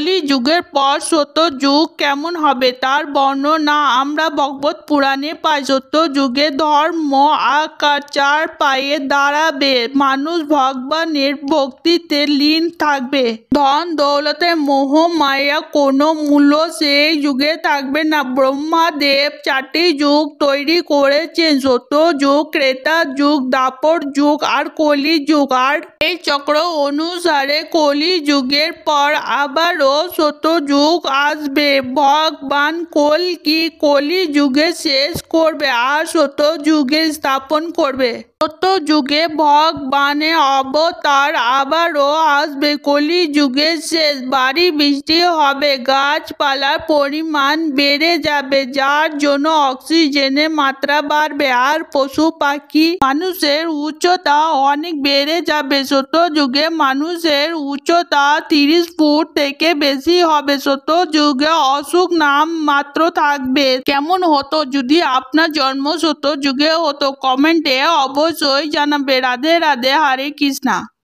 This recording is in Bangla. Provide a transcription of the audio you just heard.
কলি যুগের পর সত্য যুগ কেমন হবে তার বর্ণনা আমরা ভগবত পুরাণে পাই। সত্য যুগে ধর্ম আকার পায়ে দাঁড়াবে, মানুষ ভগবানের ভক্তিতে লীন থাকবে, ধন দৌলতের মোহ মায়া কোনো মূল্য সেই যুগে থাকবে না। ব্রহ্মাদেব 4টি যুগ তৈরি করেছেন, সত্য যুগ, ত্রেতা যুগ, দ্বাপর যুগ আর কলি যুগ। আর এই চক্র অনুসারে কলি যুগের পর আবারও সত্য যুগ আসবে। ভগবান কল্কি কলি যুগে শেষ করবে আর সত্য যুগে স্থাপন করবে। সত্য যুগে ভগবানের অবতার আবারও আসবে। কলি যুগে শেষ, ভারী বৃষ্টি হবে, গাছপালার পরিমাণ বেড়ে যাবে, যার জন্য অক্সিজেনের মাত্রা বাড়বে আর পশু পাখি মানুষের উচ্চতা অনেক বেড়ে যাবে। সত্য যুগে মানুষের উচ্চতা 30 ফুট থেকে বেশি হবে। সত্য যুগে অসুখ নাম মাত্র থাকবে। কেমন হতো যদি আপনার জন্ম সত্য যুগে হতো? কমেন্টে অবশ্যই জানাবে। রাধে রাধে, হরে কৃষ্ণা।